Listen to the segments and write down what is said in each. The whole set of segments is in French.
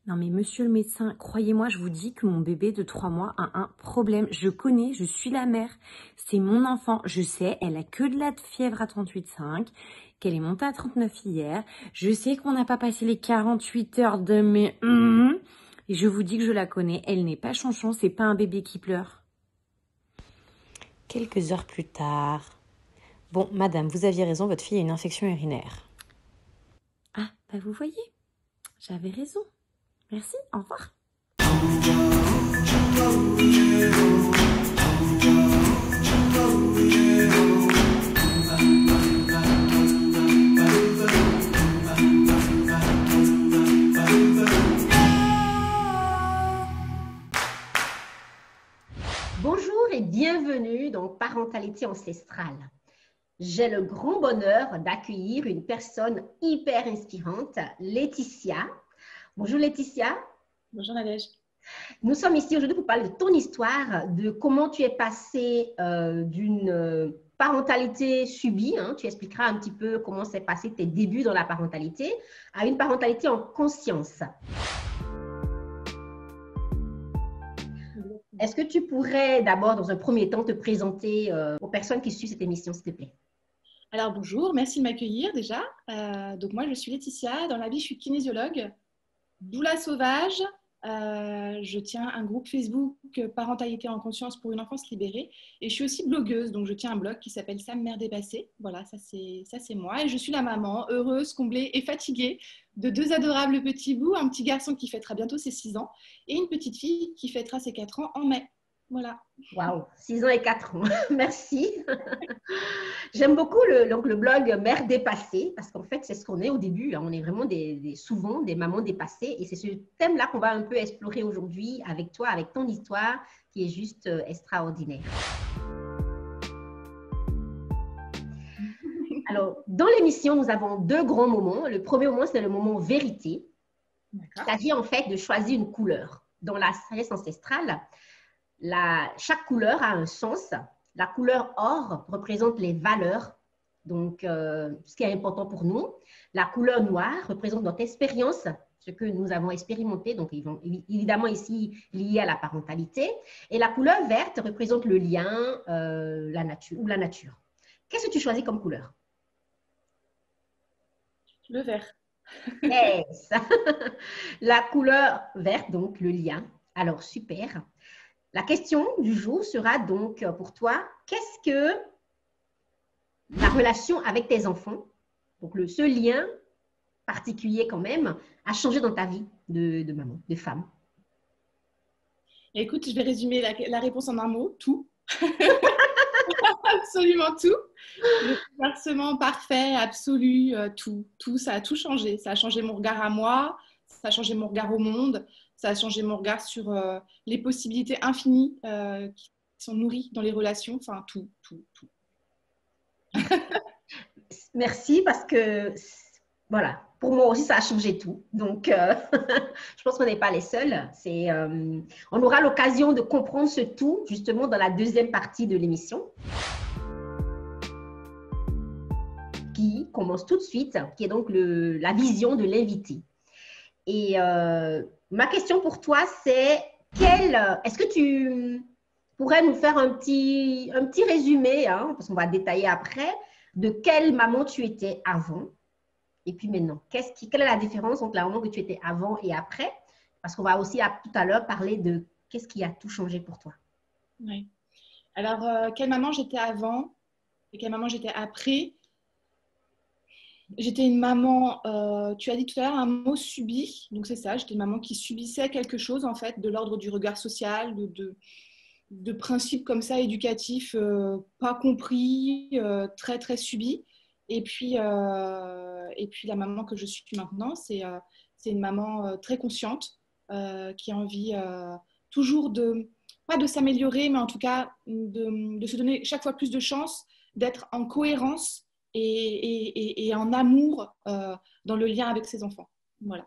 Non mais monsieur le médecin, croyez-moi, je vous dis que mon bébé de 3 mois a un problème. Je connais, je suis la mère. C'est mon enfant. Je sais, elle a que de la fièvre à 38,5, qu'elle est montée à 39 hier. Je sais qu'on n'a pas passé les 48 heures de mes... Et je vous dis que je la connais. Elle n'est pas chanchon, c'est pas un bébé qui pleure. Quelques heures plus tard... Bon, madame, vous aviez raison, votre fille a une infection urinaire. Ah, bah vous voyez, j'avais raison. Merci, au revoir. Bonjour et bienvenue dans Parentalité ancestrale. J'ai le grand bonheur d'accueillir une personne hyper inspirante, Laetitia. Bonjour Laetitia. Bonjour Nadège. Nous sommes ici aujourd'hui pour parler de ton histoire, de comment tu es passée d'une parentalité subie, tu expliqueras un petit peu comment s'est passé tes débuts dans la parentalité, à une parentalité en conscience. Est-ce que tu pourrais d'abord, dans un premier temps, te présenter aux personnes qui suivent cette émission, s'il te plaît? Alors bonjour, merci de m'accueillir déjà. Donc moi je suis Laetitia, dans la vie je suis kinésiologue, doula sauvage. Je tiens un groupe Facebook Parentalité en conscience pour une enfance libérée et je suis aussi blogueuse, donc je tiens un blog qui s'appelle Sam Mère dépassée. Voilà, ça c'est moi et je suis la maman heureuse, comblée et fatiguée de 2 adorables petits bouts, un petit garçon qui fêtera bientôt ses 6 ans et une petite fille qui fêtera ses 4 ans en mai. Voilà. Waouh, 6 ans et 4 ans. Merci. J'aime beaucoup le blog Mère dépassée parce qu'en fait, c'est ce qu'on est au début. On est vraiment souvent des mamans dépassées et c'est ce thème-là qu'on va un peu explorer aujourd'hui avec toi, avec ton histoire qui est juste extraordinaire. Alors, dans l'émission, nous avons 2 grands moments. Le premier moment, c'est le moment vérité. C'est-à-dire, en fait, de choisir une couleur. Dans la sagesse ancestrale, chaque couleur a un sens. La couleur or représente les valeurs, donc ce qui est important pour nous. La couleur noire représente notre expérience, ce que nous avons expérimenté, donc évidemment ici lié à la parentalité. Et la couleur verte représente le lien, la nature ou la nature. Qu'est-ce que tu choisis comme couleur? Le vert. Yes. La couleur verte, donc le lien. Alors, super. La question du jour sera donc pour toi, qu'est-ce que la relation avec tes enfants, donc ce lien particulier quand même, a changé dans ta vie de maman, de femme? Écoute, je vais résumer la réponse en un mot, tout. Absolument tout. Le bouleversement parfait, absolu, tout. Tout, ça a tout changé. Ça a changé mon regard à moi, ça a changé mon regard au monde, ça a changé mon regard sur les possibilités infinies qui sont nourries dans les relations. Enfin, tout. Merci parce que, voilà, pour moi aussi, ça a changé tout. Donc, je pense qu'on n'est pas les seuls. On aura l'occasion de comprendre ce tout justement dans la deuxième partie de l'émission, qui commence tout de suite, qui est donc la vision de l'invité. Et ma question pour toi, c'est est-ce que tu pourrais nous faire un petit résumé, parce qu'on va détailler après, de quelle maman tu étais avant et puis maintenant? Quelle est la différence entre la maman que tu étais avant et après? Parce qu'on va aussi tout à l'heure parler de qu'est-ce qui a tout changé pour toi. Oui. Alors, quelle maman j'étais avant et quelle maman j'étais après? J'étais une maman, tu as dit tout à l'heure un mot subi, donc c'est ça, j'étais une maman qui subissait quelque chose en fait, de l'ordre du regard social, de principes comme ça éducatifs pas compris, très très subis. Et puis la maman que je suis maintenant, c'est une maman très consciente qui a envie toujours pas de s'améliorer, mais en tout cas de se donner chaque fois plus de chance, d'être en cohérence et en amour dans le lien avec ses enfants. Voilà.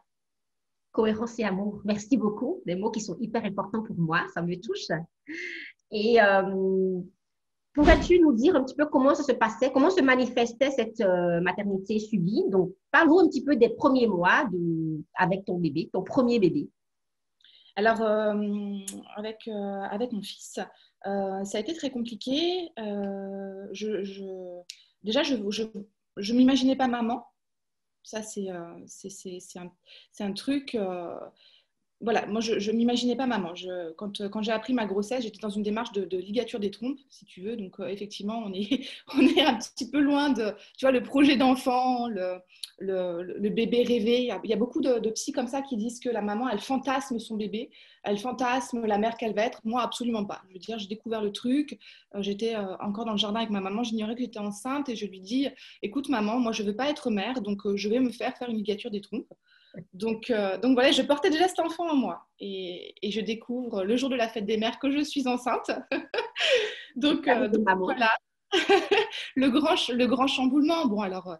Cohérence et amour. Merci beaucoup. Des mots qui sont hyper importants pour moi. Ça me touche. Et Pourrais-tu nous dire un petit peu comment ça se passait, comment se manifestait cette maternité subie? Donc, parle-nous un petit peu des premiers mois avec ton bébé, ton premier bébé. Alors, avec mon fils, ça a été très compliqué. Déjà, je m'imaginais pas maman. Ça, c'est un truc. Voilà, moi, je ne m'imaginais pas maman. Quand j'ai appris ma grossesse, j'étais dans une démarche de ligature des trompes, si tu veux. Donc, effectivement, on est, on est un petit peu loin de, tu vois, le projet d'enfant, le bébé rêvé. Il y a beaucoup de psys comme ça qui disent que la maman, elle fantasme son bébé, elle fantasme la mère qu'elle va être. Moi, absolument pas. Je veux dire, j'ai découvert le truc. J'étais encore dans le jardin avec ma maman. J'ignorais que j'étais enceinte et je lui dis, écoute, maman, moi, je ne veux pas être mère, donc je vais me faire une ligature des trompes. Donc voilà, je portais déjà cet enfant en moi. Et je découvre le jour de la fête des mères que je suis enceinte. donc voilà, le grand chamboulement. Bon, alors,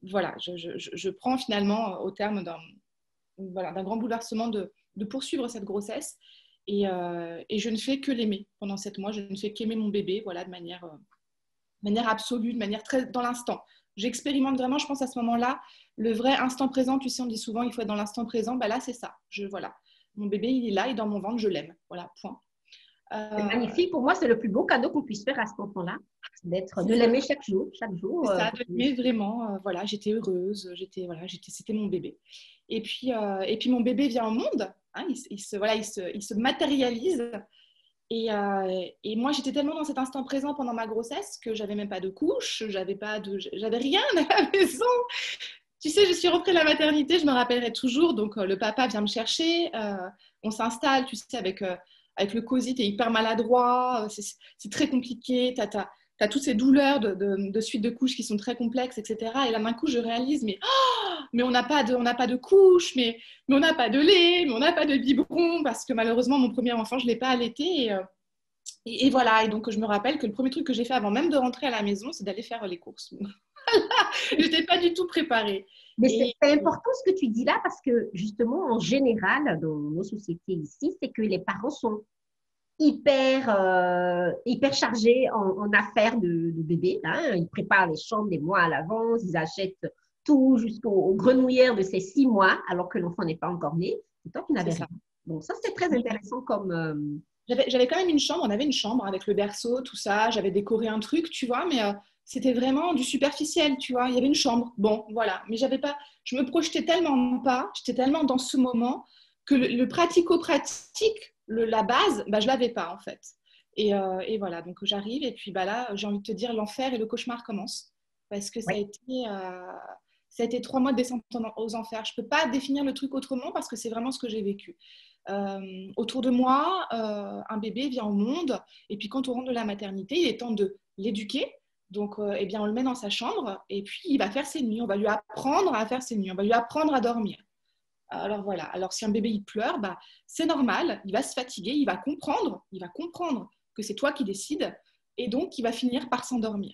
voilà, je prends finalement au terme d'un grand bouleversement de poursuivre cette grossesse. Et je ne fais que l'aimer pendant 7 mois. Je ne fais qu'aimer mon bébé, voilà, de manière absolue, de manière très dans l'instant. J'expérimente vraiment, je pense à ce moment-là, le vrai instant présent. Tu sais, on dit souvent, il faut être dans l'instant présent. Là, c'est ça. Voilà. Mon bébé, il est là, il est dans mon ventre, je l'aime. Voilà, point. C'est magnifique. Pour moi, c'est le plus beau cadeau qu'on puisse faire à cet enfant-là, de l'aimer chaque jour. Chaque jour. C'est ça, de l'aimer vraiment. Voilà, j'étais heureuse. C'était mon bébé. Et puis mon bébé vient au monde. Hein, il se matérialise. Et moi, j'étais tellement dans cet instant présent pendant ma grossesse que j'avais même pas de couche, j'avais rien à la maison. Tu sais, je suis rentrée de la maternité, je me rappellerai toujours. Donc, le papa vient me chercher, on s'installe, tu sais, avec le cosy, tu es hyper maladroit, c'est très compliqué, tu as toutes ces douleurs de suite de couches qui sont très complexes, etc. Et là, d'un coup, je réalise, mais on n'a pas de couche, mais on n'a pas de lait, mais on n'a pas de biberon, parce que malheureusement, mon premier enfant, je ne l'ai pas allaité. Et voilà, et donc je me rappelle que le premier truc que j'ai fait avant même de rentrer à la maison, c'est d'aller faire les courses. Je n'étais pas du tout préparée. Mais c'est important ce que tu dis là, parce que justement, en général, dans nos sociétés ici, c'est que les parents sont hyper chargés en affaires de bébé. Hein. Ils préparent les chambres des mois à l'avance, ils achètent tout jusqu'aux grenouillères de ces 6 mois, alors que l'enfant n'est pas encore né. Et toi, tu n'avais rien. Donc ça, c'est très intéressant comme... J'avais quand même une chambre, on avait une chambre avec le berceau, tout ça, j'avais décoré un truc, tu vois, mais c'était vraiment du superficiel, tu vois, il y avait une chambre, bon, voilà, mais je me projetais tellement pas, j'étais tellement dans ce moment que le pratico-pratique, la base, je l'avais pas en fait. Et voilà, donc j'arrive et puis là, j'ai envie de te dire, l'enfer et le cauchemar commencent, parce que ça a été 3 mois de descente aux enfers. Je peux pas définir le truc autrement parce que c'est vraiment ce que j'ai vécu. Autour de moi, un bébé vient au monde et puis quand on rentre de la maternité, il est temps de l'éduquer. Donc, eh bien, on le met dans sa chambre et puis il va faire ses nuits. On va lui apprendre à faire ses nuits. On va lui apprendre à dormir. Alors voilà. Alors si un bébé il pleure, c'est normal. Il va se fatiguer. Il va comprendre que c'est toi qui décides et donc il va finir par s'endormir.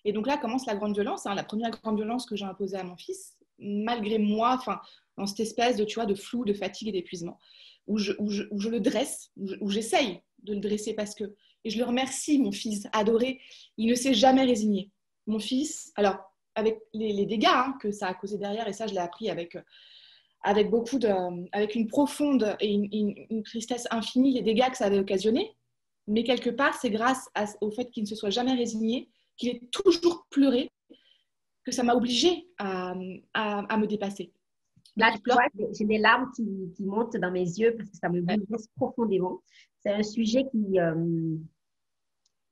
Et donc là commence la grande violence. Hein, la première grande violence que j'ai imposée à mon fils, malgré moi, dans cette espèce de flou, de fatigue et d'épuisement, où je le dresse, où j'essaye de le dresser et je le remercie, mon fils adoré, il ne s'est jamais résigné. Mon fils, alors, avec les dégâts que ça a causé derrière, et ça, je l'ai appris avec une profonde et une tristesse infinie, les dégâts que ça avait occasionné, mais quelque part, c'est grâce au fait qu'il ne se soit jamais résigné, qu'il ait toujours pleuré, que ça m'a obligée à me dépasser. Là, tu vois, j'ai des larmes qui montent dans mes yeux parce que ça me bouleverse profondément. C'est un sujet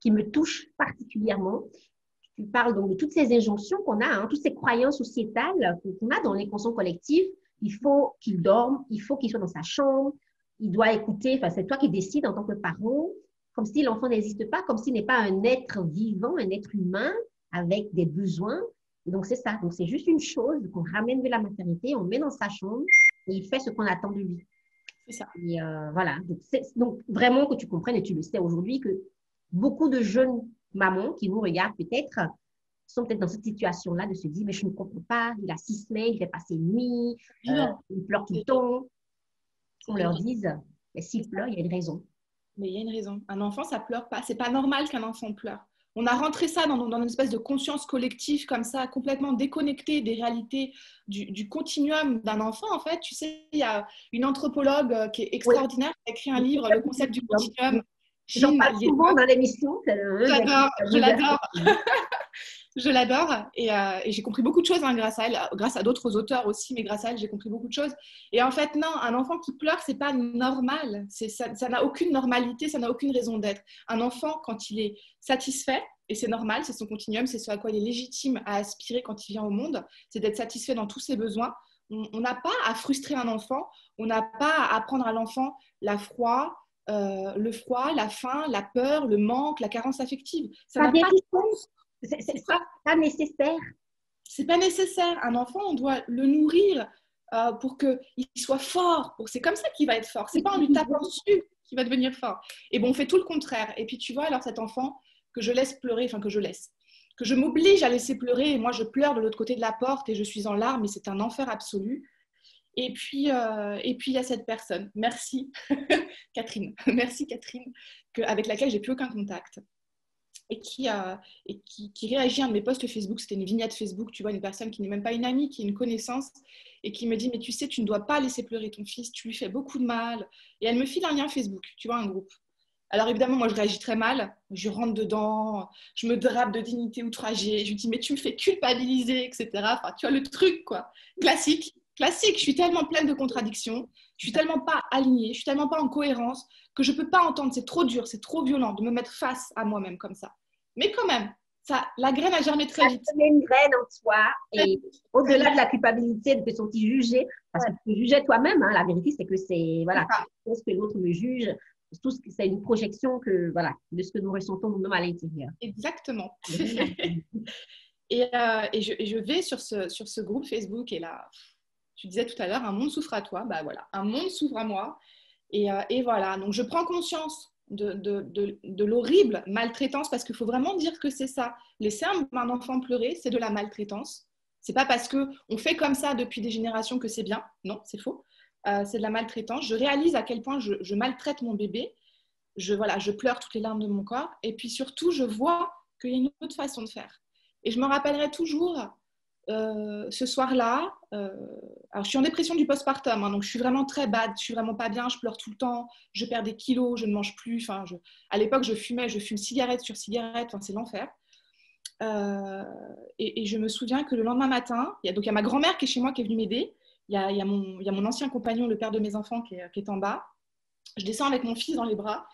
qui me touche particulièrement. Tu parles donc de toutes ces injonctions qu'on a, hein, toutes ces croyances sociétales qu'on a dans l'inconscient collectif. Il faut qu'il dorme, il faut qu'il soit dans sa chambre, il doit écouter, c'est toi qui décides en tant que parent, comme si l'enfant n'existe pas, comme s'il n'est pas un être vivant, un être humain avec des besoins. Et donc, c'est ça. Donc, c'est juste une chose qu'on ramène de la maternité, on met dans sa chambre et il fait ce qu'on attend de lui. C'est ça. Et voilà. Donc, vraiment que tu comprennes, et tu le sais aujourd'hui, que beaucoup de jeunes mamans qui nous regardent peut-être sont peut-être dans cette situation-là de se dire, mais je ne comprends pas, il a 6 semaines, il fait passer une nuit, il pleure tout le temps. On leur dise, mais s'il pleure, il y a une raison. Mais il y a une raison. Un enfant, ça pleure pas. C'est pas normal qu'un enfant pleure. On a rentré ça dans une espèce de conscience collective comme ça, complètement déconnectée des réalités du continuum d'un enfant. En fait, tu sais, il y a une anthropologue qui est Oui. extraordinaire, qui a écrit un livre, Le concept du continuum. J'en parle souvent dans l'émission. J'adore, je l'adore. Je l'adore et j'ai compris beaucoup de choses grâce à elle, grâce à d'autres auteurs aussi, mais grâce à elle, j'ai compris beaucoup de choses. Et en fait, non, un enfant qui pleure, c'est pas normal. Ça n'a aucune normalité, ça n'a aucune raison d'être. Un enfant, quand il est satisfait, et c'est normal, c'est son continuum, c'est ce à quoi il est légitime à aspirer quand il vient au monde, c'est d'être satisfait dans tous ses besoins. On n'a pas à frustrer un enfant, on n'a pas à apprendre à l'enfant le froid, la faim, la peur, le manque, la carence affective. Ça n'a pas de sens. C'est pas nécessaire. C'est pas nécessaire. Un enfant, on doit le nourrir pour qu'il soit fort. C'est comme ça qu'il va être fort. C'est pas en lui tapant dessus qu'il va devenir fort. Et bon, on fait tout le contraire. Et puis tu vois, alors cet enfant que je laisse pleurer, que je m'oblige à laisser pleurer, et moi je pleure de l'autre côté de la porte et je suis en larmes et c'est un enfer absolu. Et puis il y a cette personne, merci Catherine, merci Catherine, avec laquelle j'ai plus aucun contact. Et qui réagit à un de mes posts Facebook, c'était une vignette Facebook, tu vois, une personne qui n'est même pas une amie, qui est une connaissance, et qui me dit, mais tu sais, tu ne dois pas laisser pleurer ton fils, tu lui fais beaucoup de mal. Et elle me file un lien Facebook, tu vois, un groupe. Alors évidemment, moi, je réagis très mal, je rentre dedans, je me drape de dignité outragée, je lui dis, mais tu me fais culpabiliser, etc. Enfin, tu vois, le truc, quoi. Classique, je suis tellement pleine de contradictions, je suis tellement pas alignée, je suis tellement pas en cohérence, que je ne peux pas entendre, c'est trop dur, c'est trop violent de me mettre face à moi-même comme ça. Mais quand même, la graine a germé très vite. Tu mets une graine en toi et au-delà de la culpabilité de te sentir jugé, parce que tu te jugeais toi-même, hein, la vérité c'est que c'est, voilà, ce que l'autre me juge, c'est une projection de ce que nous ressentons nous-mêmes à l'intérieur. Exactement. et je vais sur ce groupe Facebook et là, tu disais tout à l'heure, un monde s'ouvre à toi, bah voilà, un monde s'ouvre à moi. Et voilà, donc je prends conscience de l'horrible maltraitance, parce qu'il faut vraiment dire que c'est ça. Laisser un enfant pleurer, c'est de la maltraitance. C'est pas parce qu'on fait comme ça depuis des générations que c'est bien. Non, c'est faux. C'est de la maltraitance. Je réalise à quel point je maltraite mon bébé. Je pleure toutes les larmes de mon corps. Et puis surtout, je vois qu'il y a une autre façon de faire. Et je me rappellerai toujours ce soir-là, alors je suis en dépression du postpartum, hein, donc je suis vraiment très bad, je suis vraiment pas bien, je pleure tout le temps, je perds des kilos, je ne mange plus. À l'époque, je fume cigarette sur cigarette, c'est l'enfer. Et je me souviens que le lendemain matin, il y a ma grand-mère qui est chez moi, qui est venue m'aider. Il y a mon ancien compagnon, le père de mes enfants, qui est en bas. Je descends avec mon fils dans les bras,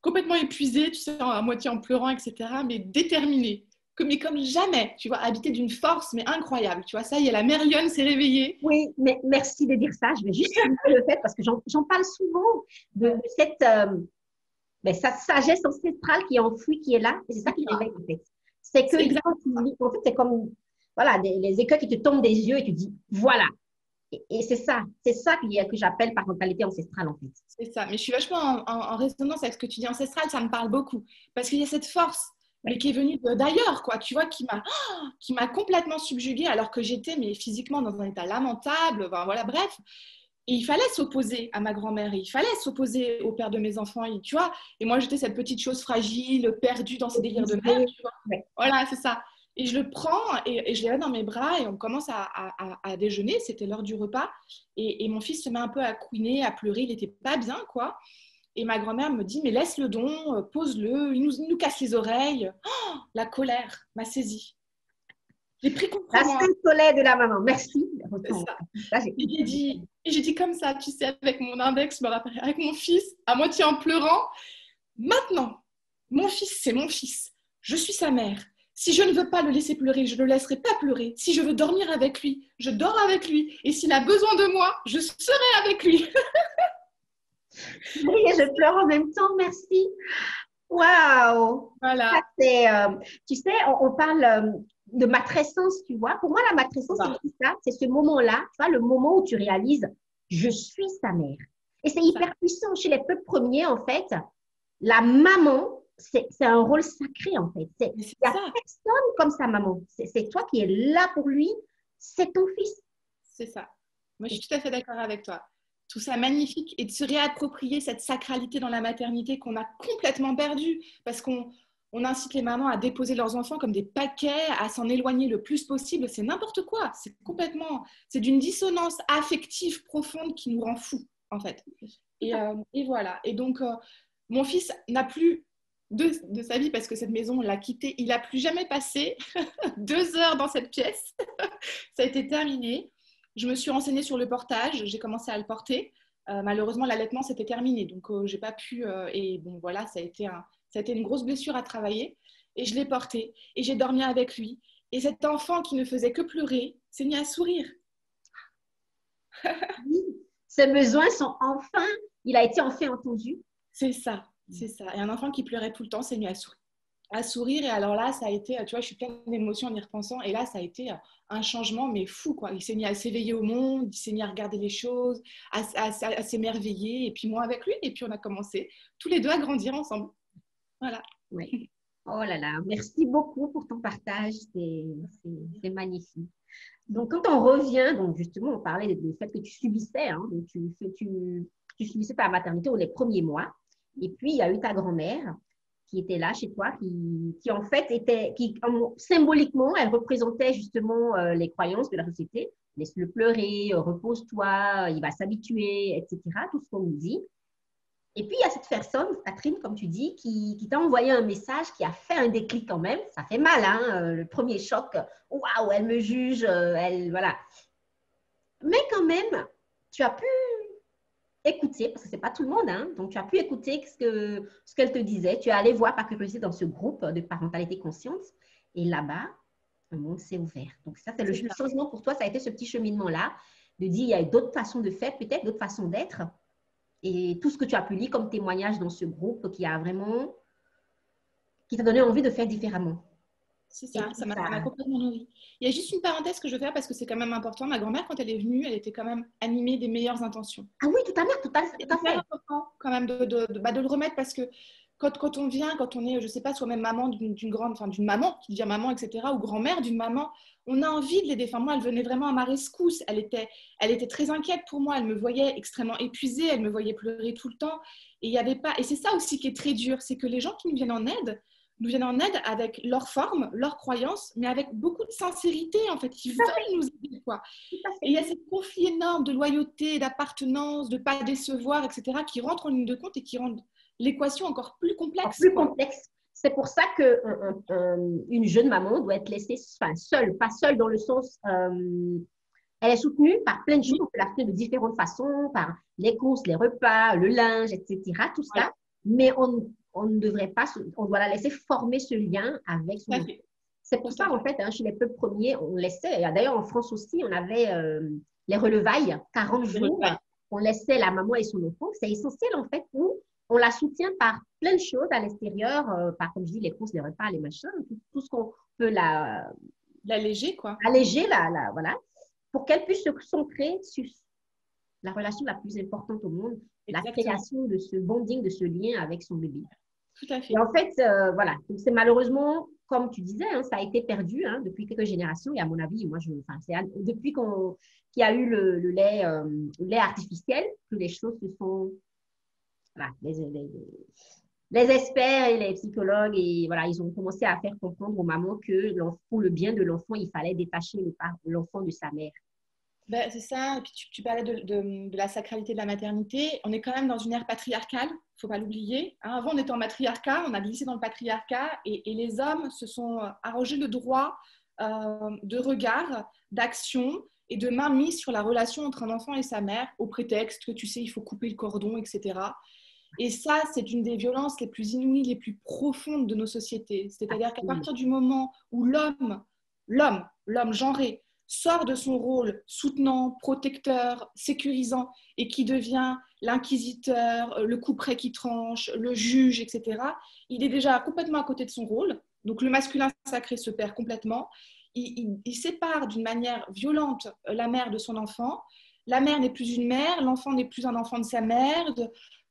complètement épuisée, tu sais, à moitié en pleurant, etc., mais déterminée. Mais comme jamais, tu vois, habité d'une force, mais incroyable. Tu vois, ça y est, la mère lionne s'est réveillée. Oui, mais merci de dire ça. Je vais juste le fait parce que j'en parle souvent de cette sagesse ancestrale qui est enfouie, qui est là. Et c'est ça qui réveille, en fait. C'est que, en fait, c'est comme, voilà, les écueils qui te tombent des yeux et tu dis, voilà. Et c'est ça que j'appelle parentalité ancestrale, en fait. C'est ça. Mais je suis vachement en résonance avec ce que tu dis ancestrale, ça me parle beaucoup. Parce qu'il y a cette force, mais qui est venue d'ailleurs, quoi, tu vois, qui m'a complètement subjuguée alors que j'étais physiquement dans un état lamentable, voilà, bref. Et il fallait s'opposer à ma grand-mère, et il fallait s'opposer au père de mes enfants, tu vois. Et moi, j'étais cette petite chose fragile, perdue dans ses délires de mère, tu vois. Ouais. Voilà, c'est ça. Et je le prends et je l'ai dans mes bras et on commence à déjeuner, c'était l'heure du repas. Et mon fils se met un peu à couiner, à pleurer, il n'était pas bien, quoi. Et ma grand-mère me dit, mais laisse le don, pose-le, il nous casse les oreilles. Oh, la colère m'a saisie. J'ai pris contre moi. La colère de la maman, merci. Et j'ai dit comme ça, tu sais, avec mon index, je me rappelle, avec mon fils, à moitié en pleurant. Maintenant, mon fils, c'est mon fils. Je suis sa mère. Si je ne veux pas le laisser pleurer, je ne le laisserai pas pleurer. Si je veux dormir avec lui, je dors avec lui. Et s'il a besoin de moi, je serai avec lui. Oui, je pleure en même temps, merci. Waouh! Voilà. Tu sais, on parle de matrescence, tu vois. Pour moi, la matrescence, c'est ça. C'est ce moment-là, tu vois, le moment où tu réalises, je suis sa mère. Et c'est hyper puissant chez les peuples premiers, en fait. La maman, c'est un rôle sacré, en fait. Il n'y a personne comme sa maman. C'est toi qui es là pour lui. C'est ton fils. C'est ça. Moi, je suis tout à fait d'accord avec toi. trouve ça magnifique et de se réapproprier cette sacralité dans la maternité qu'on a complètement perdue parce qu'on incite les mamans à déposer leurs enfants comme des paquets, à s'en éloigner le plus possible. C'est n'importe quoi. C'est d'une dissonance affective profonde qui nous rend fous, en fait. Et voilà. Et donc, mon fils n'a plus de sa vie, parce que cette maison, on l'a quitté, il n'a plus jamais passé 2 heures dans cette pièce. Ça a été terminé. Je me suis renseignée sur le portage, j'ai commencé à le porter. Malheureusement, l'allaitement, c'était terminé, donc j'ai pas pu. Et bon, voilà, ça a été une grosse blessure à travailler. Et je l'ai porté, et j'ai dormi avec lui. Et cet enfant qui ne faisait que pleurer s'est mis à sourire. Oui, ses besoins sont enfin, il a été enfin entendu. C'est ça, c'est ça. Et un enfant qui pleurait tout le temps s'est mis à sourire. Et alors là, ça a été, tu vois, je suis pleine d'émotions en y repensant. Et là, ça a été un changement, mais fou, quoi. Il s'est mis à s'éveiller au monde, il s'est mis à regarder les choses, à s'émerveiller. Et puis moi avec lui. Et puis on a commencé tous les deux à grandir ensemble. Voilà. Oui. Oh là là, merci beaucoup pour ton partage. C'est magnifique. Donc, quand on revient, donc justement, on parlait du fait que tu subissais, hein, donc tu subissais ta maternité ou les premiers mois. Et puis, il y a eu ta grand-mère qui était là chez toi, qui en fait symboliquement, elle représentait justement les croyances de la société. Laisse-le pleurer, repose-toi, il va s'habituer, etc. Tout ce qu'on nous dit. Et puis, il y a cette personne, Catherine, comme tu dis, qui t'a envoyé un message qui a fait un déclic quand même. Ça fait mal, hein, le premier choc. Waouh, elle me juge, voilà. Mais quand même, tu as pu écouter, parce que ce n'est pas tout le monde, hein, donc tu as pu écouter ce qu'elle te disait. Tu es allé voir par curiosité dans ce groupe de parentalité consciente. Et là-bas, un monde s'est ouvert. Donc ça, c'est le changement pour toi. Ça a été ce petit cheminement-là de dire, il y a d'autres façons de faire, peut-être d'autres façons d'être. Et tout ce que tu as pu lire comme témoignage dans ce groupe qui t'a donné envie de faire différemment. C'est ça, ça m'a complètement nourri. Il y a juste une parenthèse que je veux faire parce que c'est quand même important. Ma grand-mère, quand elle est venue, elle était quand même animée des meilleures intentions. Ah oui, tout à fait. C'est important quand même de le remettre parce que quand on vient, quand on est, je ne sais pas, soi-même maman d'une maman qui devient maman, etc., ou grand-mère d'une maman, on a envie de l'aider. Enfin, moi, elle venait vraiment à ma rescousse. Elle était très inquiète pour moi. Elle me voyait extrêmement épuisée. Elle me voyait pleurer tout le temps. Et il y avait pas. Et c'est ça aussi qui est très dur, c'est que les gens qui nous viennent en aide avec leur forme, leur croyance, mais avec beaucoup de sincérité, en fait. Ils veulent nous aider, quoi. Et il y a ce conflit énorme de loyauté, d'appartenance, de ne pas décevoir, etc., qui rentrent en ligne de compte et qui rendent l'équation encore plus complexe. C'est pour ça qu'une jeune maman doit être laissée seule, pas seule dans le sens, elle est soutenue par plein de choses, on peut la soutenir de différentes façons, par les courses, les repas, le linge, etc., tout ça, mais on ne devrait pas, on doit la laisser former ce lien avec son enfant. C'est pour ça, en fait, hein, chez les peuples premiers, on laissait, d'ailleurs en France aussi, on avait les relevailles, 40 jours, on laissait la maman et son enfant. C'est essentiel, en fait, où on la soutient par plein de choses à l'extérieur, par, comme je dis, les courses, les repas, les machins, tout ce qu'on peut l'alléger, quoi. Alléger, voilà, pour qu'elle puisse se concentrer sur la relation la plus importante au monde, la création de ce bonding, de ce lien avec son bébé. Tout à fait. Et en fait, voilà, c'est malheureusement, comme tu disais, hein, ça a été perdu hein, depuis quelques générations. Et à mon avis, c'est depuis qu'il y a eu le lait artificiel que les choses se sont... Voilà, les experts et les psychologues, et voilà, ils ont commencé à faire comprendre aux mamans que pour le bien de l'enfant, il fallait détacher l'enfant de sa mère. Ben, c'est ça, et puis tu parlais de la sacralité de la maternité. On est quand même dans une ère patriarcale, il ne faut pas l'oublier. Hein, avant, on était en matriarcat, on a glissé dans le patriarcat, et les hommes se sont arrogés le droit de regard, d'action et de mainmise sur la relation entre un enfant et sa mère, au prétexte que, tu sais, il faut couper le cordon, etc. Et ça, c'est une des violences les plus inouïes, les plus profondes de nos sociétés. C'est-à-dire qu'à partir du moment où l'homme genré, sort de son rôle soutenant, protecteur, sécurisant et qui devient l'inquisiteur, le couperet qui tranche, le juge, etc., il est déjà complètement à côté de son rôle. Donc le masculin sacré se perd complètement. Il sépare d'une manière violente la mère de son enfant. La mère n'est plus une mère, l'enfant n'est plus un enfant de sa mère.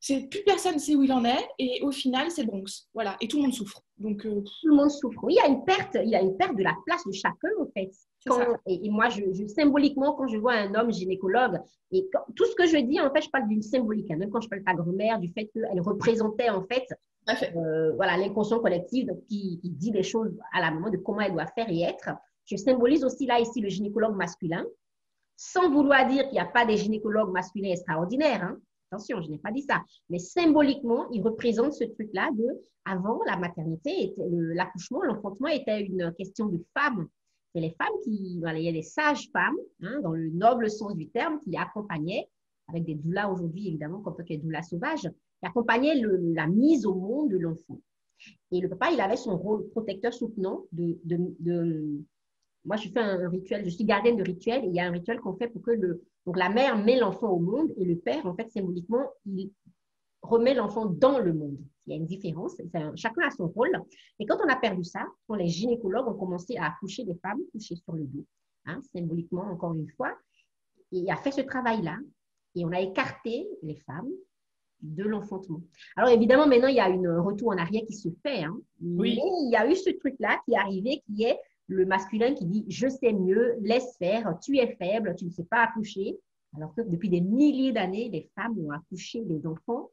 Plus personne ne sait où il en est et au final, c'est le Bronx. Voilà. Et tout le monde souffre. Donc, tout le monde souffre. Oui, il y a une perte de la place de chacun, en fait. Et moi, symboliquement, quand je vois un homme gynécologue, tout ce que je dis, en fait, je parle d'une symbolique. Hein, même quand je parle de ta grand-mère, du fait qu'elle représentait, en fait, voilà, l'inconscient collectif qui dit les choses à la maman de comment elle doit faire et être. Je symbolise aussi là, ici, le gynécologue masculin, sans vouloir dire qu'il n'y a pas des gynécologues masculins extraordinaires. Hein. Attention, je n'ai pas dit ça. Mais symboliquement, il représente ce truc-là de, avant, la maternité, l'accouchement, l'enfantement était une question de femmes. C'est les femmes voilà, il y a des sages-femmes, hein, dans le noble sens du terme, qui accompagnaient, avec des doulas aujourd'hui, évidemment, comme les doulas sauvages, qui accompagnaient la mise au monde de l'enfant. Et le papa, il avait son rôle protecteur soutenant moi, je fais un rituel, je suis gardienne de rituel, et il y a un rituel qu'on fait pour que donc la mère met l'enfant au monde, et le père, en fait, symboliquement, il remet l'enfant dans le monde. Il y a une différence, chacun a son rôle. Et quand on a perdu ça, quand les gynécologues ont commencé à accoucher des femmes couchées sur le dos, hein, symboliquement, encore une fois, et il a fait ce travail-là, et on a écarté les femmes de l'enfantement. Alors évidemment, maintenant, il y a un retour en arrière qui se fait, hein, oui. Mais il y a eu ce truc-là qui est arrivé, qui est le masculin qui dit « je sais mieux, laisse faire, tu es faible, tu ne sais pas accoucher ». Alors que depuis des milliers d'années, les femmes ont accouché des enfants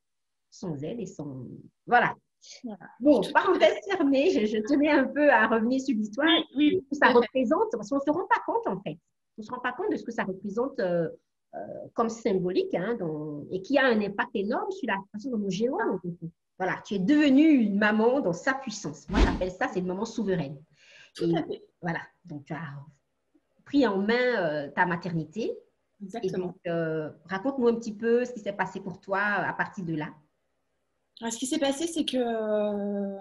sans aide et sans… Voilà. Bon, parenthèse fermée, je tenais un peu à revenir sur l'histoire. Oui, ce que ça représente, parce qu'on ne se rend pas compte en fait. On ne se rend pas compte de ce que ça représente comme symbolique, hein, et qui a un impact énorme sur la façon dont nous gérons. Voilà, tu es devenue une maman dans sa puissance. Moi, j'appelle ça, c'est une maman souveraine. Et voilà, donc tu as pris en main ta maternité. Exactement. Et donc, raconte-nous un petit peu ce qui s'est passé pour toi à partir de là. Alors, ce qui s'est passé, c'est que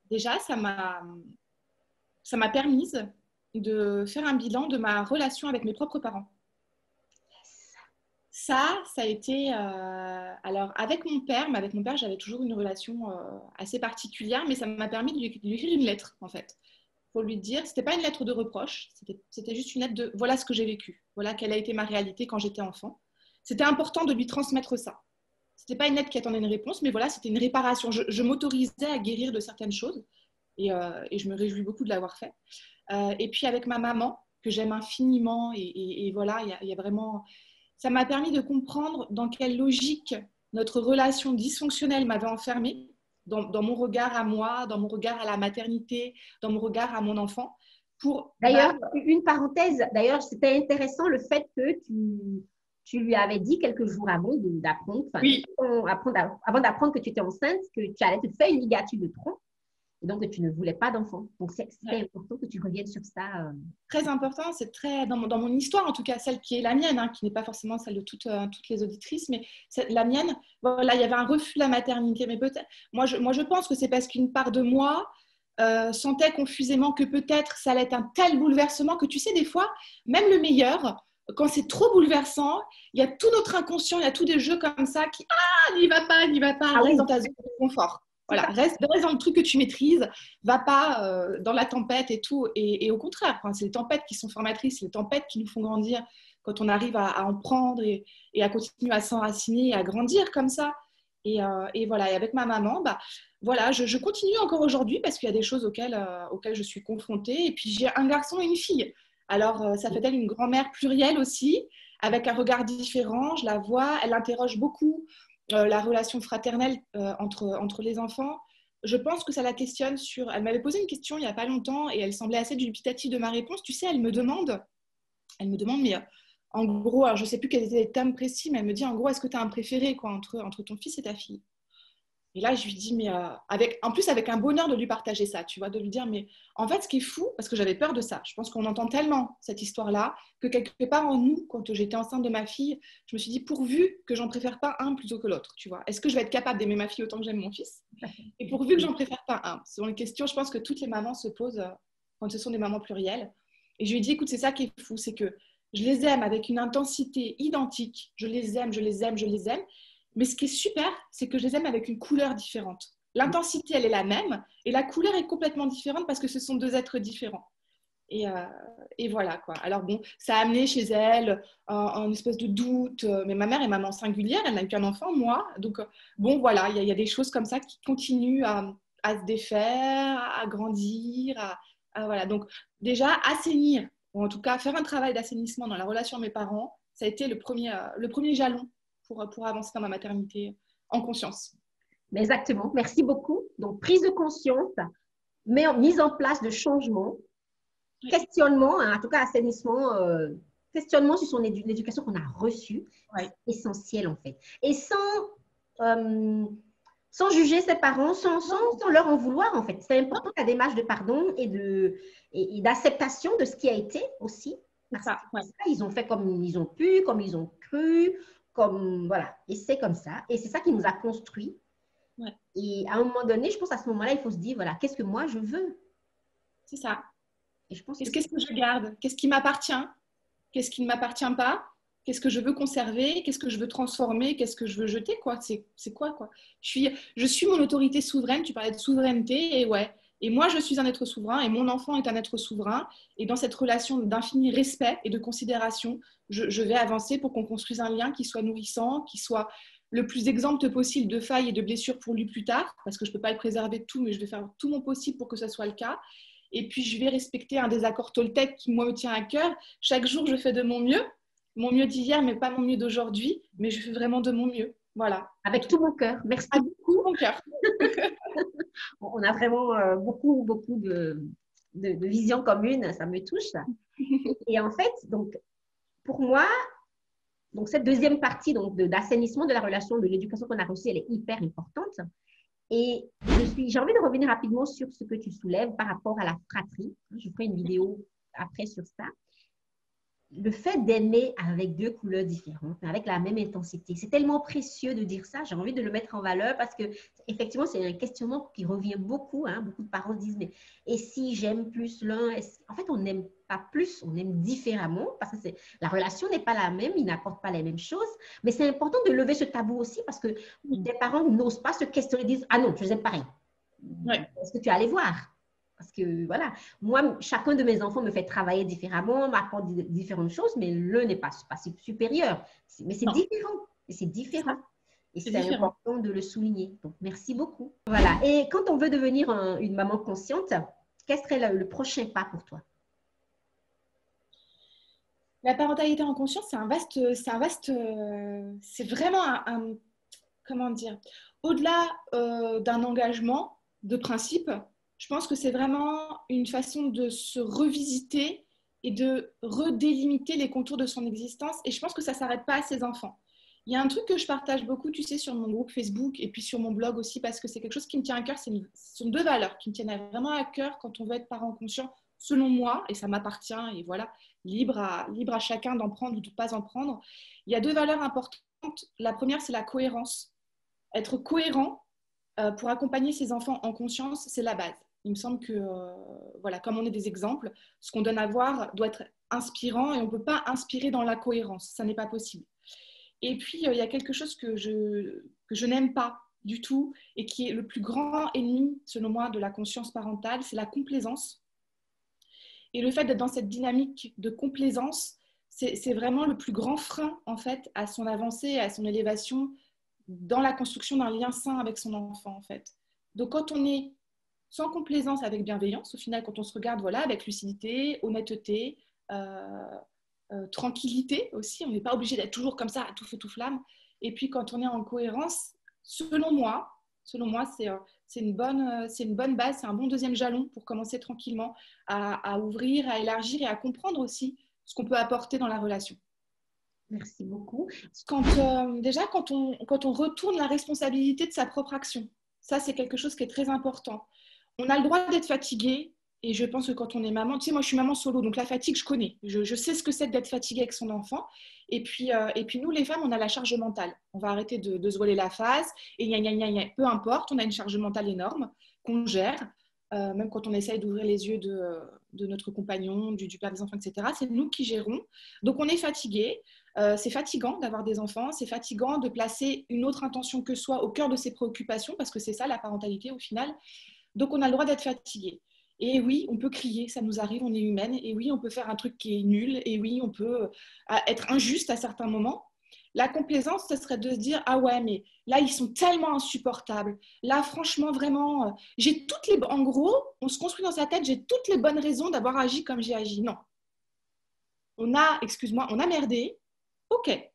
déjà, ça m'a permise de faire un bilan de ma relation avec mes propres parents. Ça a été… alors, avec mon père, j'avais toujours une relation assez particulière, mais ça m'a permis de lui écrire une lettre, en fait. Pour lui dire, c'était pas une lettre de reproche, c'était juste une lettre de voilà ce que j'ai vécu, voilà quelle a été ma réalité quand j'étais enfant. C'était important de lui transmettre ça. C'était pas une lettre qui attendait une réponse, mais voilà, c'était une réparation. Je m'autorisais à guérir de certaines choses et je me réjouis beaucoup de l'avoir fait. Et puis avec ma maman, que j'aime infiniment, et voilà, il y a vraiment… Ça m'a permis de comprendre dans quelle logique notre relation dysfonctionnelle m'avait enfermée. Dans mon regard à moi, dans mon regard à la maternité, dans mon regard à mon enfant. D'ailleurs, une parenthèse, d'ailleurs, c'était intéressant le fait que tu lui avais dit quelques jours avant d'apprendre, oui. Avant d'apprendre que tu étais enceinte, que tu allais te faire une ligature de tronc et donc que tu ne voulais pas d'enfant. Donc, c'était important que tu reviennes sur ça. Très important, c'est très dans mon histoire, en tout cas, celle qui est la mienne, hein, qui n'est pas forcément celle de toutes les auditrices, mais la mienne, voilà, il y avait un refus de la maternité. Mais peut-être, moi, je pense que c'est parce qu'une part de moi sentait confusément que peut-être ça allait être un tel bouleversement que, tu sais, des fois, même le meilleur, quand c'est trop bouleversant, il y a tout notre inconscient, il y a tous des jeux comme ça qui « Ah, n'y va pas, reste dans ta zone de confort ». Voilà, reste dans le truc que tu maîtrises, va pas dans la tempête et tout. Et au contraire, c'est les tempêtes qui sont formatrices, c'est les tempêtes qui nous font grandir quand on arrive à en prendre et à continuer à s'enraciner et à grandir comme ça. Et voilà, et avec ma maman, voilà, je continue encore aujourd'hui parce qu'il y a des choses auxquelles je suis confrontée. Et puis j'ai un garçon et une fille. Alors ça fait d'elle une grand-mère plurielle aussi, avec un regard différent. Je la vois, elle interroge beaucoup la relation fraternelle entre les enfants. Je pense que ça la questionne sur… Elle m'avait posé une question il n'y a pas longtemps et elle semblait assez dubitative de ma réponse. Tu sais, elle me demande, mais en gros, alors je ne sais plus quels étaient les termes précis, mais elle me dit en gros, est-ce que tu as un préféré quoi, entre ton fils et ta fille ? Et là, je lui dis, mais en plus avec un bonheur de lui partager ça, tu vois, de lui dire, mais en fait, ce qui est fou, parce que j'avais peur de ça, je pense qu'on entend tellement cette histoire-là, que quelque part en nous, quand j'étais enceinte de ma fille, je me suis dit, pourvu que j'en préfère pas un plutôt que l'autre, tu vois. Est-ce que je vais être capable d'aimer ma fille autant que j'aime mon fils ? Et pourvu que j'en préfère pas un. Ce sont les questions, je pense que toutes les mamans se posent quand ce sont des mamans plurielles. Et je lui ai dit, écoute, c'est ça qui est fou, c'est que je les aime avec une intensité identique, je les aime. Mais ce qui est super, c'est que je les aime avec une couleur différente. L'intensité, elle est la même, et la couleur est complètement différente parce que ce sont deux êtres différents. Et voilà, quoi. Alors bon, ça a amené chez elle un espèce de doute. Mais ma mère est maman singulière, elle n'a eu qu'un enfant, moi. Donc bon, voilà, il y a des choses comme ça qui continuent à se défaire, à grandir. Voilà. Donc déjà, assainir ou en tout cas faire un travail d'assainissement dans la relation à mes parents, ça a été le premier jalon pour avancer dans ma maternité en conscience. Mais exactement, merci beaucoup. Donc, prise de conscience, mise en place de changements, questionnement, hein, en tout cas assainissement, questionnement sur l'éducation qu'on a reçue, c'est essentiel en fait. Et sans juger ses parents, sans leur en vouloir en fait. C'est important la démarche de pardon et d'acceptation de ce qui a été aussi. Parce que ils ont fait comme ils ont pu, comme ils ont cru, comme voilà. Et c'est comme ça. Et c'est ça qui nous a construits. Ouais. Et à un moment donné, je pense à ce moment-là, il faut se dire, voilà, qu'est-ce que moi je veux? C'est ça. Et je pense qu'est-ce que je garde? Qu'est-ce qui m'appartient? Qu'est-ce qui ne m'appartient pas? Qu'est-ce que je veux conserver? Qu'est-ce que je veux transformer? Qu'est-ce que je veux jeter, quoi? C'est quoi? Je suis mon autorité souveraine. Tu parlais de souveraineté, et ouais. Et moi, je suis un être souverain, et mon enfant est un être souverain. Et dans cette relation d'infini respect et de considération, je vais avancer pour qu'on construise un lien qui soit nourrissant, qui soit le plus exempt possible de failles et de blessures pour lui plus tard, parce que je ne peux pas le préserver de tout, mais je vais faire tout mon possible pour que ça soit le cas. Et puis, je vais respecter un désaccord toltèque qui, moi, me tient à cœur. Chaque jour, je fais de mon mieux d'hier, mais pas mon mieux d'aujourd'hui, mais je fais vraiment de mon mieux. Voilà. Avec tout mon cœur. Merci beaucoup. Tout mon cœur. On a vraiment beaucoup de visions communes. Ça me touche. Et en fait, donc, pour moi, donc cette deuxième partie d'assainissement de la relation, de l'éducation qu'on a reçue, elle est hyper importante. Et j'ai envie de revenir rapidement sur ce que tu soulèves par rapport à la fratrie. Je ferai une vidéo après sur ça. Le fait d'aimer avec deux couleurs différentes, mais avec la même intensité, c'est tellement précieux de dire ça. J'ai envie de le mettre en valeur parce que effectivement, c'est un questionnement qui revient beaucoup. Hein. Beaucoup de parents disent, mais et si j'aime plus l'un? En fait, on n'aime pas plus, on aime différemment parce que la relation n'est pas la même, ils n'apportent pas les mêmes choses. Mais c'est important de lever ce tabou aussi parce que des parents n'osent pas se questionner, disent, ah non, je les aime pareil. Ouais. Est-ce que tu es allé voir? Parce que voilà, moi, chacun de mes enfants me fait travailler différemment, m'apporte différentes choses, mais l'un n'est pas supérieur. Mais c'est différent. Et c'est différent. Et c'est important de le souligner. Donc, merci beaucoup. Voilà. Et quand on veut devenir une maman consciente, quel serait le prochain pas pour toi? La parentalité en conscience, c'est vraiment comment dire, au-delà d'un engagement de principe. Je pense que c'est vraiment une façon de se revisiter et de redélimiter les contours de son existence. Et je pense que ça ne s'arrête pas à ses enfants. Il y a un truc que je partage beaucoup, tu sais, sur mon groupe Facebook et puis sur mon blog aussi, parce que c'est quelque chose qui me tient à cœur. Ce sont deux valeurs qui me tiennent vraiment à cœur quand on veut être parent conscient, selon moi, et ça m'appartient, et voilà, libre à chacun d'en prendre ou de ne pas en prendre. Il y a deux valeurs importantes. La première, c'est la cohérence. Être cohérent pour accompagner ses enfants en conscience, c'est la base. Il me semble que, voilà, comme on est des exemples, ce qu'on donne à voir doit être inspirant et on ne peut pas inspirer dans la cohérence. Ça n'est pas possible. Et puis, il y a quelque chose que je n'aime pas du tout et qui est le plus grand ennemi, selon moi, de la conscience parentale, c'est la complaisance. Et le fait d'être dans cette dynamique de complaisance, c'est vraiment le plus grand frein, en fait, à son avancée, à son élévation dans la construction d'un lien sain avec son enfant, en fait. Donc, quand on est sans complaisance, avec bienveillance, au final, quand on se regarde, voilà, avec lucidité, honnêteté, tranquillité aussi, on n'est pas obligé d'être toujours comme ça, à tout feu, tout flamme. Et puis, quand on est en cohérence, selon moi, c'est une bonne base, c'est un bon deuxième jalon pour commencer tranquillement à ouvrir, à élargir et à comprendre aussi ce qu'on peut apporter dans la relation. Merci beaucoup. Déjà, quand on retourne la responsabilité de sa propre action, ça, c'est quelque chose qui est très important. On a le droit d'être fatigué, et je pense que quand on est maman, tu sais, moi, je suis maman solo, donc la fatigue, je connais. Je sais ce que c'est d'être fatiguée avec son enfant. Et puis, nous, les femmes, on a la charge mentale. On va arrêter de se voiler la face, et peu importe, on a une charge mentale énorme qu'on gère, même quand on essaye d'ouvrir les yeux de notre compagnon, du père des enfants, etc. C'est nous qui gérons. Donc, on est fatigué. C'est fatigant d'avoir des enfants, c'est fatigant de placer une autre intention que soi au cœur de ses préoccupations, parce que c'est ça la parentalité au final. Donc on a le droit d'être fatigué. Et oui, on peut crier, ça nous arrive, on est humaine. Et oui, on peut faire un truc qui est nul. Et oui, on peut être injuste à certains moments. La complaisance, ce serait de se dire « Ah ouais, mais là, ils sont tellement insupportables. Là, franchement, vraiment, en gros, on se construit dans sa tête, j'ai toutes les bonnes raisons d'avoir agi comme j'ai agi. » Non. on a merdé, ok,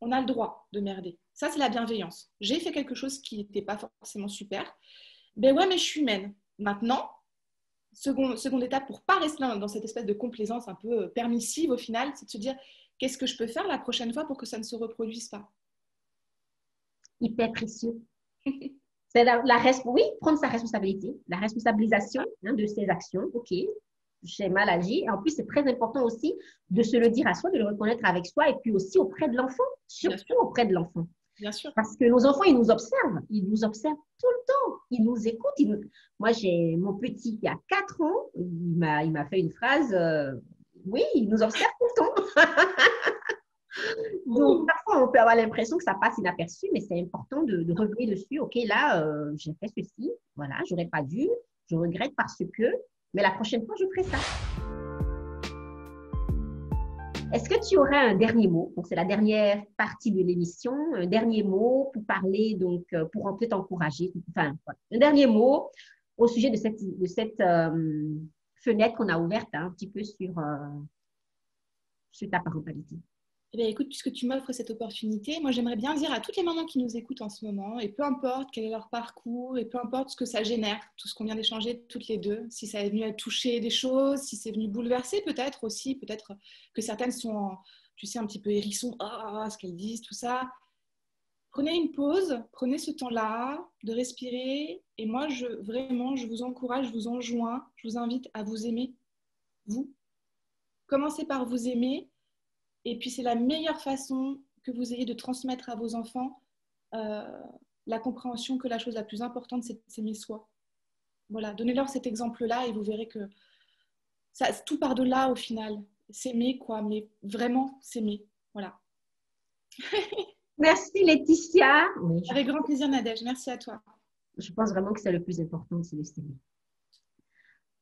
on a le droit de merder. Ça, c'est la bienveillance. J'ai fait quelque chose qui n'était pas forcément super. Ben ouais, mais je suis humaine. Maintenant, seconde étape, pour ne pas rester dans cette espèce de complaisance un peu permissive au final, c'est de se dire, qu'est-ce que je peux faire la prochaine fois pour que ça ne se reproduise pas? Hyper précieux. C'est oui, prendre sa responsabilité, la responsabilisation de ses actions. Ok, j'ai mal agi. Et en plus, c'est très important aussi de se le dire à soi, de le reconnaître avec soi et puis aussi auprès de l'enfant, surtout auprès de l'enfant. Bien sûr. Parce que nos enfants, ils nous observent tout le temps, ils nous écoutent. Moi, j'ai mon petit qui a 4 ans, il m'a fait une phrase, oui, il nous observe tout le temps. Donc, parfois, on peut avoir l'impression que ça passe inaperçu, mais c'est important de revenir dessus. Ok, là, j'ai fait ceci, voilà, j'aurais pas dû, je regrette parce que, mais la prochaine fois, je ferai ça. Est-ce que tu aurais un dernier mot? Donc, c'est la dernière partie de l'émission. Un dernier mot pour parler, donc, pour peut-être t'encourager. Enfin, voilà. Un dernier mot au sujet de cette fenêtre qu'on a ouverte un petit peu sur ta parentalité. Eh bien, écoute, puisque tu m'offres cette opportunité, moi, j'aimerais bien dire à toutes les mamans qui nous écoutent en ce moment, et peu importe quel est leur parcours, et peu importe ce que ça génère, tout ce qu'on vient d'échanger toutes les deux, si ça est venu à toucher des choses, si c'est venu bouleverser peut-être aussi, peut-être que certaines sont, tu sais, un petit peu hérissons, ce qu'elles disent, tout ça. Prenez une pause, prenez ce temps-là de respirer, et moi, je vous encourage, je vous enjoins, je vous invite à vous aimer, vous. Commencez par vous aimer. Et puis, c'est la meilleure façon que vous ayez de transmettre à vos enfants la compréhension que la chose la plus importante, c'est de s'aimer soi. Voilà, donnez-leur cet exemple-là et vous verrez que ça, tout part de là au final. S'aimer, quoi, mais vraiment s'aimer. Voilà. Merci Laetitia. Oui, Avec grand plaisir, Nadège. Merci à toi. Je pense vraiment que c'est le plus important, c'est de s'aimer.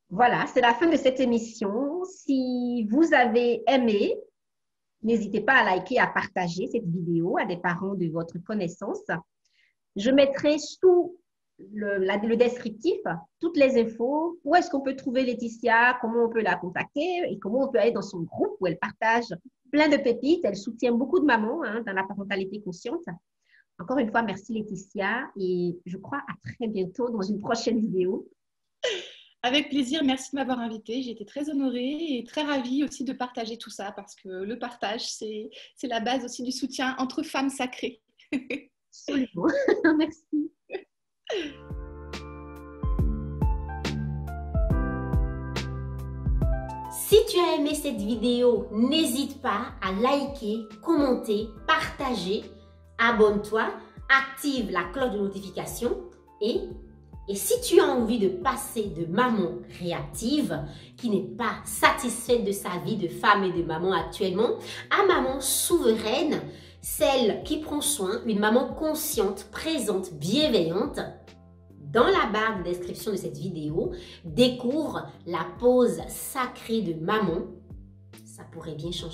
Voilà, c'est la fin de cette émission. Si vous avez aimé, n'hésitez pas à liker, à partager cette vidéo à des parents de votre connaissance. Je mettrai sous le descriptif toutes les infos. Où est-ce qu'on peut trouver Laetitia, comment on peut la contacter et comment on peut aller dans son groupe où elle partage plein de pépites. Elle soutient beaucoup de mamans dans la parentalité consciente. Encore une fois, merci Laetitia et je crois à très bientôt dans une prochaine vidéo. Avec plaisir, merci de m'avoir invitée. J'ai été très honorée et très ravie aussi de partager tout ça parce que le partage, c'est la base aussi du soutien entre femmes sacrées. Absolument. Merci. Si tu as aimé cette vidéo, n'hésite pas à liker, commenter, partager, abonne-toi, active la cloche de notification et si tu as envie de passer de maman réactive, qui n'est pas satisfaite de sa vie de femme et de maman actuellement, à maman souveraine, celle qui prend soin, une maman consciente, présente, bienveillante, dans la barre de description de cette vidéo, découvre la pause sacrée de maman. Ça pourrait bien changer